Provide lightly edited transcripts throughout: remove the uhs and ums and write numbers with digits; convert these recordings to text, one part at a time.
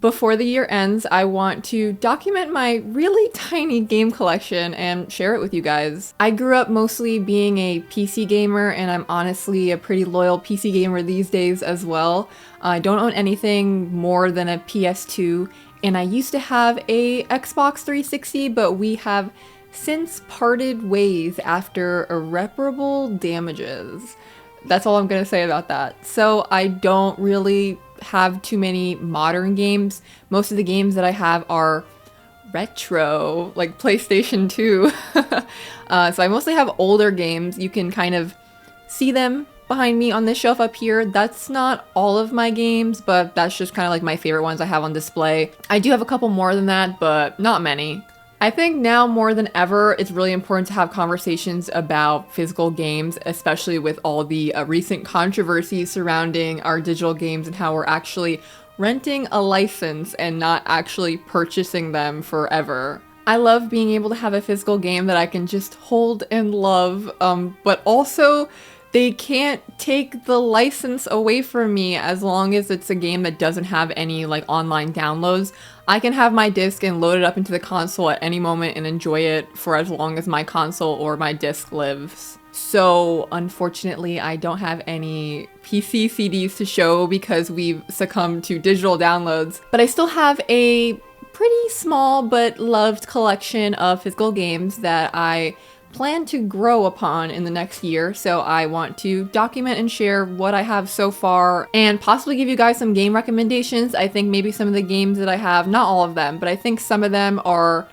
Before the year ends, I want to document my really tiny game collection and share it with you guys. I grew up mostly being a PC gamer, and I'm honestly a pretty loyal PC gamer these days as well. I don't own anything more than a PS2, and I used to have a Xbox 360, but we have since parted ways after irreparable damages. That's all I'm gonna say about that. So I don't really have too many modern games. Most of the games that I have are retro, like PlayStation 2. So I mostly have older games. You can kind of see them behind me on this shelf up here. That's not all of my games, but that's just kind of like my favorite ones I have on display. I do have a couple more than that, but not many. I think now more than ever, it's really important to have conversations about physical games, especially with all the recent controversies surrounding our digital games and how we're actually renting a license and not actually purchasing them forever. I love being able to have a physical game that I can just hold and love, but also they can't take the license away from me as long as it's a game that doesn't have any like online downloads. I can have my disc and load it up into the console at any moment and enjoy it for as long as my console or my disc lives. So unfortunately, I don't have any PC CDs to show because we've succumbed to digital downloads, but I still have a pretty small but loved collection of physical games that I plan to grow upon in the next year, so I want to document and share what I have so far and possibly give you guys some game recommendations. I think maybe some of the games that I have, not all of them, but I think some of them are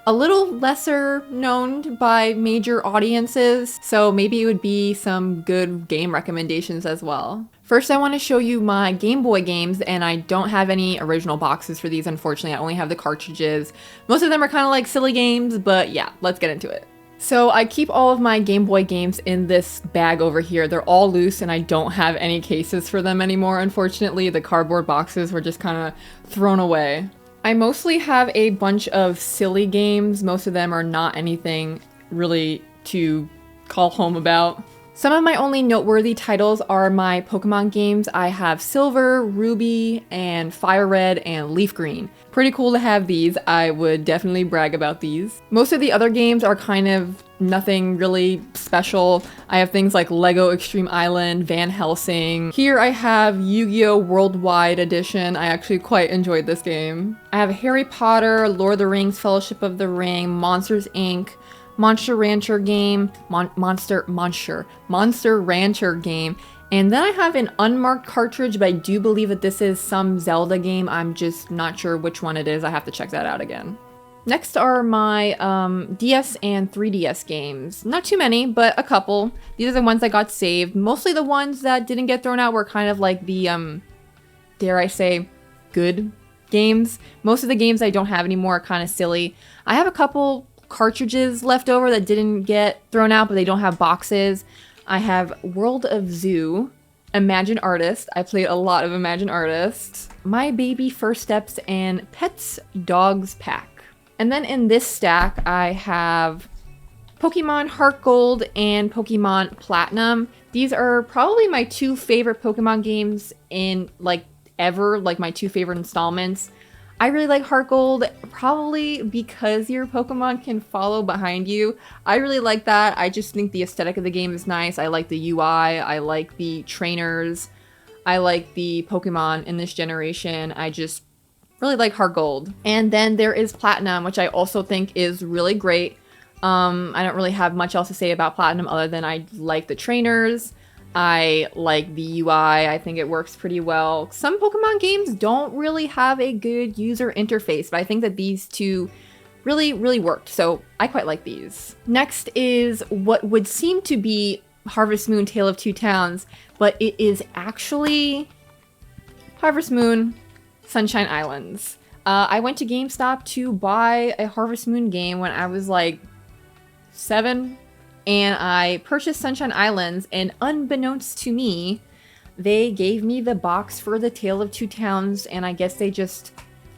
a little lesser known by major audiences, so maybe it would be some good game recommendations as well. First, I want to show you my Game Boy games, and I don't have any original boxes for these, unfortunately. I only have the cartridges. Most of them are kind of like silly games, but yeah, let's get into it. So I keep all of my Game Boy games in this bag over here. They're all loose and I don't have any cases for them anymore, unfortunately. The cardboard boxes were just kind of thrown away. I mostly have a bunch of silly games. Most of them are not anything really to call home about. Some of my only noteworthy titles are my Pokemon games. I have Silver, Ruby, and Fire Red, and Leaf Green. Pretty cool to have these. I would definitely brag about these. Most of the other games are kind of nothing really special. I have things like Lego Extreme Island, Van Helsing. Here I have Yu-Gi-Oh! Worldwide Edition. I actually quite enjoyed this game. I have Harry Potter, Lord of the Rings, Fellowship of the Ring, Monsters Inc., Monster Rancher game, Monster Rancher game, and then I have an unmarked cartridge, but I do believe that this is some Zelda game. I'm just not sure which one it is. I have to check that out again. Next are my DS and 3DS games. Not too many, but a couple. These are the ones that got saved. Mostly the ones that didn't get thrown out were kind of like the, dare I say, good games. Most of the games I don't have anymore are kind of silly. I have a couple cartridges left over that didn't get thrown out, but they don't have boxes. I have World of Zoo, Imagine Artist. I played a lot of Imagine Artist. My Baby First Steps, and Pets Dogs Pack. And then in this stack, I have Pokemon Heart Gold and Pokemon Platinum. These are probably my two favorite Pokemon games in like ever, like my two favorite installments. I really like Heart Gold, probably because your Pokemon can follow behind you. I really like that. I just think the aesthetic of the game is nice. I like the UI, I like the trainers, I like the Pokemon in this generation. I just really like Heart Gold. And then there is Platinum, which I also think is really great. I don't really have much else to say about Platinum other than I like the trainers. I like the UI, I think it works pretty well. Some Pokemon games don't really have a good user interface, but I think that these two really worked, so I quite like these. Next is what would seem to be Harvest Moon Tale of Two Towns, but it is actually Harvest Moon Sunshine Islands. I went to GameStop to buy a Harvest Moon game when I was like 7, and I purchased Sunshine Islands, and unbeknownst to me, they gave me the box for the Tale of Two Towns, and I guess they just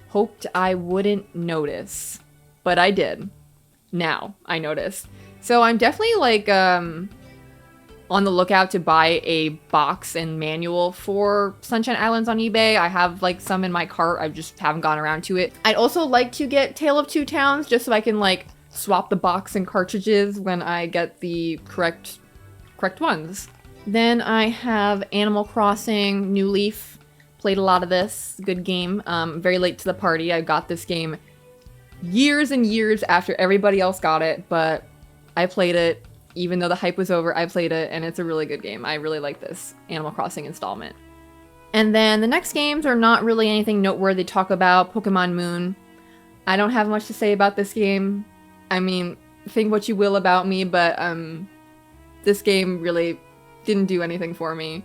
hoped I wouldn't notice. But I did. Now, I noticed. So I'm definitely like, on the lookout to buy a box and manual for Sunshine Islands on eBay. I have like some in my cart. I just haven't gone around to it. I'd also like to get Tale of Two Towns just so I can like swap the box and cartridges when I get the correct ones. Then I have Animal Crossing New Leaf. Played a lot of this. Good game. Very late to the party. I got this game years and years after everybody else got it, but I played it. Even though the hype was over, I played it, and it's a really good game. I really like this Animal Crossing installment. And then the next games are not really anything noteworthy to talk about. Pokemon Moon. I don't have much to say about this game. I mean, think what you will about me, but this game really didn't do anything for me.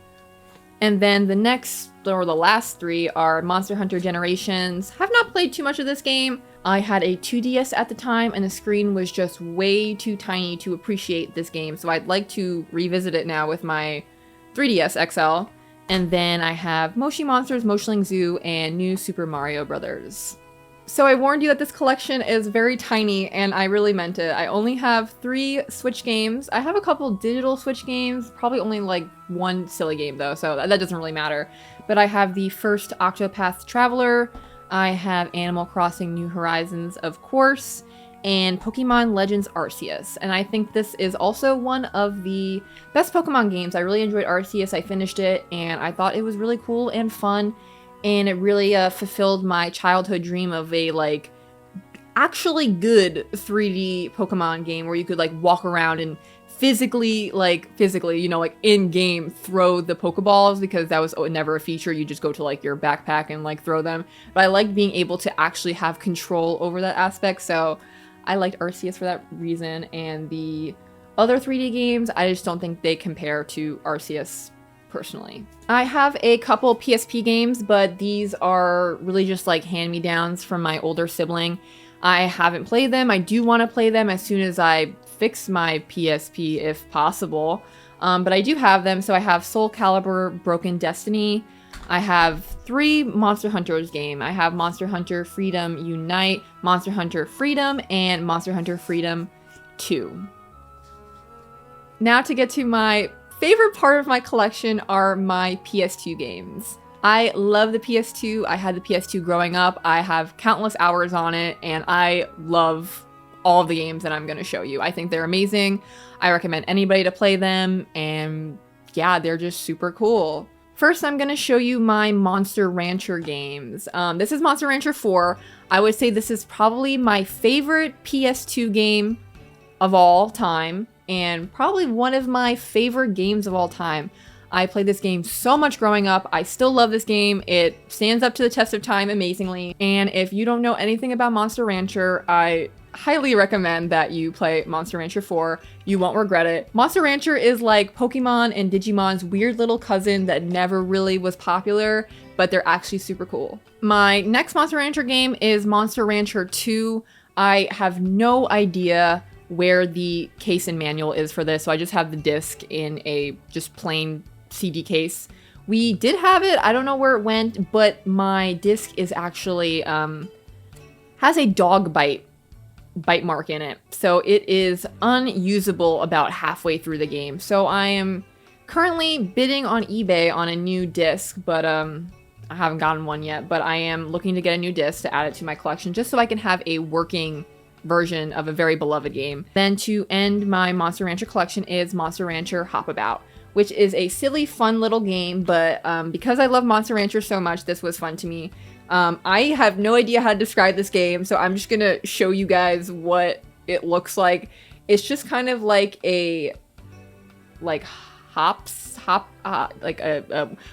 And then the next, or the last three, are Monster Hunter Generations. Have not played too much of this game. I had a 2DS at the time, and the screen was just way too tiny to appreciate this game, so I'd like to revisit it now with my 3DS XL. And then I have Moshi Monsters, Moshling Zoo, and New Super Mario Bros. So I warned you that this collection is very tiny, and I really meant it. I only have 3 Switch games. I have a couple digital Switch games, probably only like 1 silly game though, so that doesn't really matter. But I have the first Octopath Traveler, I have Animal Crossing New Horizons, of course, and Pokemon Legends Arceus. And I think this is also one of the best Pokemon games. I really enjoyed Arceus. I finished it, and I thought it was really cool and fun, and it really fulfilled my childhood dream of a, like, actually good 3D Pokemon game where you could, like, walk around and physically, you know, like in-game throw the Pokeballs, because that was never a feature. You just go to like your backpack and like throw them. But I like being able to actually have control over that aspect, so I liked Arceus for that reason. And the other 3D games, I just don't think they compare to Arceus personally. I have a couple PSP games, but these are really just like hand-me-downs from my older sibling. I haven't played them. I do want to play them as soon as I fix my PSP if possible, but I do have them. So I have Soul Calibur Broken Destiny. I have 3 Monster Hunters game. I have Monster Hunter Freedom Unite, Monster Hunter Freedom, and Monster Hunter Freedom 2. Now to get to my favorite part of my collection are my PS2 games. I love the PS2. I had the PS2 growing up. I have countless hours on it, and I love all of the games that I'm going to show you. I think they're amazing. I recommend anybody to play them, and yeah, they're just super cool. First, I'm going to show you my Monster Rancher games. This is Monster Rancher 4. I would say this is probably my favorite PS2 game of all time, and probably one of my favorite games of all time. I played this game so much growing up. I still love this game. It stands up to the test of time amazingly. And if you don't know anything about Monster Rancher, I highly recommend that you play Monster Rancher 4. You won't regret it. Monster Rancher is like Pokemon and Digimon's weird little cousin that never really was popular, but they're actually super cool. My next Monster Rancher game is Monster Rancher 2. I have no idea where the case and manual is for this, so I just have the disc in a just plain CD case. We did have it, I don't know where it went, but my disc is actually has a dog bite mark in it, so it is unusable about halfway through the game. So I am currently bidding on eBay on a new disc, but I haven't gotten one yet, but I am looking to get a new disc to add it to my collection just so I can have a working version of a very beloved game. Then to end my Monster Rancher collection is Monster Rancher Hop About, which is a silly, fun little game, but because I love Monster Rancher so much, this was fun to me. I have no idea how to describe this game, so I'm just gonna show you guys what it looks like. It's just kind of like a, like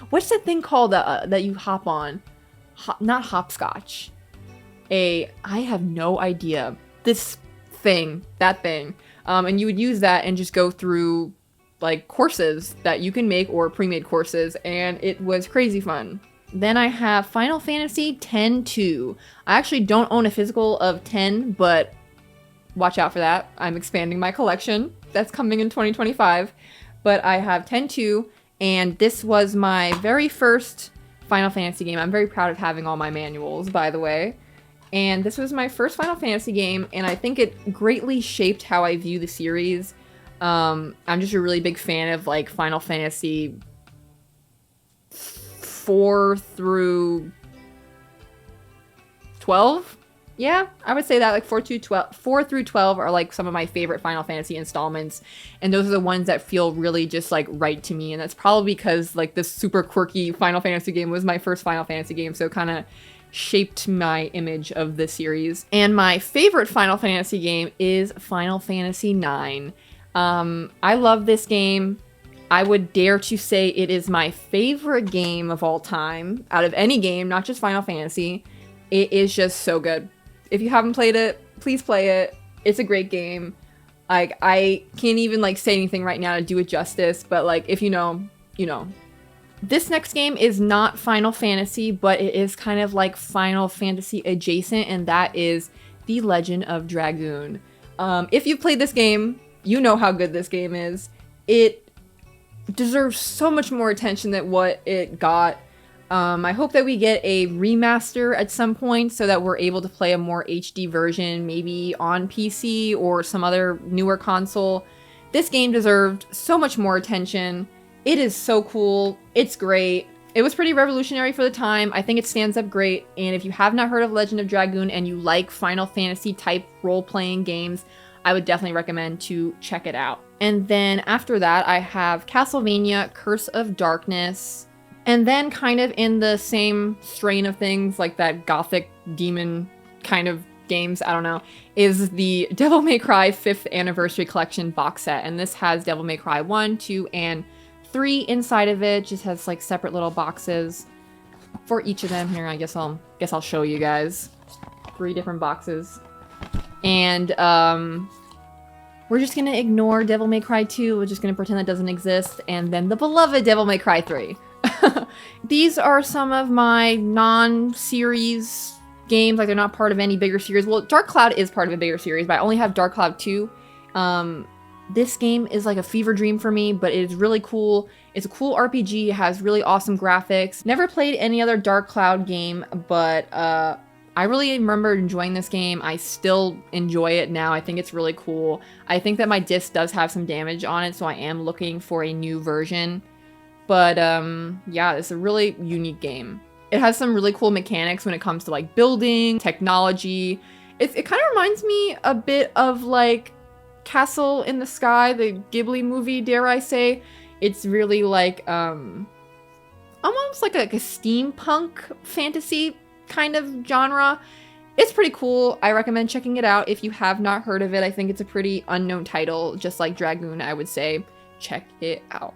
what's that thing called that you hop on? Not hopscotch. I have no idea. This thing, that thing. And you would use that and just go through like courses that you can make or pre-made courses, and it was crazy fun. Then I have Final Fantasy X-2. I actually don't own a physical of 10, but watch out for that. I'm expanding my collection. That's coming in 2025. But I have X-2, and this was my very first Final Fantasy game. I'm very proud of having all my manuals, by the way. And this was my first Final Fantasy game, and I think it greatly shaped how I view the series. I'm just a really big fan of like Final Fantasy 4 through 12. Yeah, I would say that like 4 through 12 are like some of my favorite Final Fantasy installments, and those are the ones that feel really just like right to me. And that's probably because like this super quirky Final Fantasy game was my first Final Fantasy game, so it kind of shaped my image of the series. And my favorite Final Fantasy game is Final Fantasy IX. I love this game. I would dare to say it is my favorite game of all time out of any game, not just Final Fantasy. It is just so good. If you haven't played it, please play it. It's a great game. Like, I can't even like say anything right now to do it justice, but like if you know, you know. This next game is not Final Fantasy, but it is kind of like Final Fantasy adjacent, and that is The Legend of Dragoon. If you've played this game, you know how good this game is. It deserves so much more attention than what it got. I hope that we get a remaster at some point so that we're able to play a more HD version, maybe on PC or some other newer console. This game deserved so much more attention. It is so cool. It's great. It was pretty revolutionary for the time. I think it stands up great. And if you have not heard of Legend of Dragoon and you like Final Fantasy type role-playing games, I would definitely recommend to check it out. And then after that, I have Castlevania Curse of Darkness. And then kind of in the same strain of things, like that gothic demon kind of games, I don't know, is the Devil May Cry 5th Anniversary Collection box set. And this has Devil May Cry 1, 2, and 3 inside of it. Just has like separate little boxes for each of them. Here, I guess I'll show you guys. 3 different boxes. And we're just gonna ignore Devil May Cry 2. We're just gonna pretend that doesn't exist. And then the beloved Devil May Cry 3. These are some of my non-series games. Like, they're not part of any bigger series. Well, Dark Cloud is part of a bigger series, but I only have Dark Cloud 2. This game is like a fever dream for me, but it is really cool. It's a cool RPG. It has really awesome graphics. Never played any other Dark Cloud game, but I really remember enjoying this game. I still enjoy it now. I think it's really cool. I think that my disc does have some damage on it, so I am looking for a new version. But yeah, it's a really unique game. It has some really cool mechanics when it comes to like building, technology. It kind of reminds me a bit of like Castle in the Sky, the Ghibli movie, dare I say. It's really like almost like a steampunk fantasy kind of genre. It's pretty cool. I recommend checking it out if you have not heard of it. I think it's a pretty unknown title, just like Dragoon, I would say. Check it out.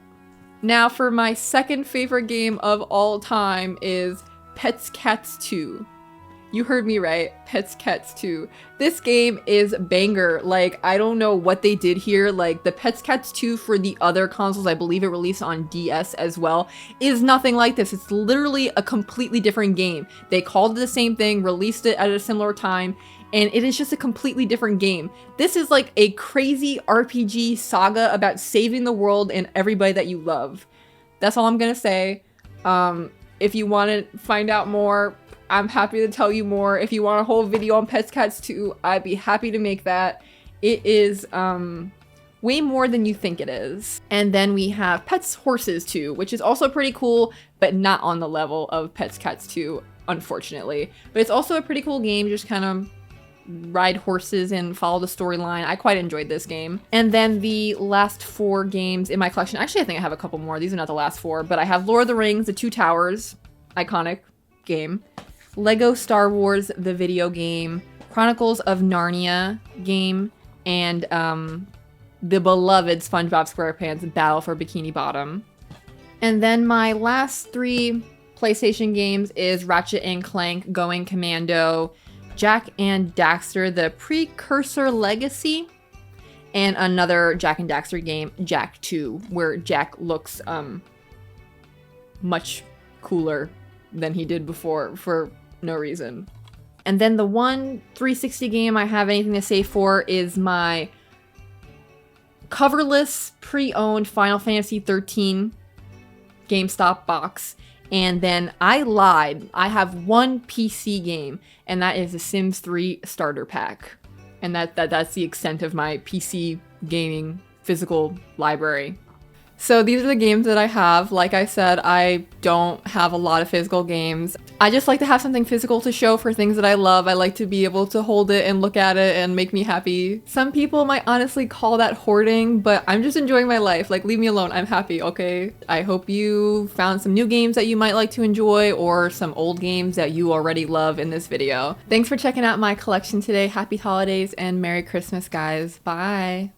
Now for my second favorite game of all time is Pets Cats 2. You heard me right, Pets Cats 2. This game is banger. Like, I don't know what they did here. Like, the Pets Cats 2 for the other consoles, I believe it released on DS as well, is nothing like this. It's literally a completely different game. They called it the same thing, released it at a similar time, and it is just a completely different game. This is like a crazy RPG saga about saving the world and everybody that you love. That's all I'm gonna say. If you want to find out more, I'm happy to tell you more. If you want a whole video on Pets Cats 2, I'd be happy to make that. It is way more than you think it is. And then we have Pets Horses 2, which is also pretty cool, but not on the level of Pets Cats 2, unfortunately. But it's also a pretty cool game, just kind of ride horses and follow the storyline. I quite enjoyed this game. And then the last 4 games in my collection, actually I think I have a couple more. These are not the last 4, but I have Lord of the Rings, The Two Towers, iconic game. Lego Star Wars, the video game. Chronicles of Narnia game. And the beloved SpongeBob SquarePants Battle for Bikini Bottom. And then my last 3 PlayStation games is Ratchet and Clank Going Commando, Jak and Daxter, the Precursor Legacy, and another Jak and Daxter game, Jak 2, where Jak looks much cooler than he did before for no reason. And then the one 360 game I have anything to say for is my coverless pre-owned Final Fantasy 13 GameStop box. And then I lied. I have one PC game, and that is the Sims 3 starter pack. And that's the extent of my PC gaming physical library. So these are the games that I have. Like I said, I don't have a lot of physical games. I just like to have something physical to show for things that I love. I like to be able to hold it and look at it and make me happy. Some people might honestly call that hoarding, but I'm just enjoying my life. Like, leave me alone. I'm happy, okay? I hope you found some new games that you might like to enjoy or some old games that you already love in this video. Thanks for checking out my collection today. Happy holidays and Merry Christmas, guys. Bye.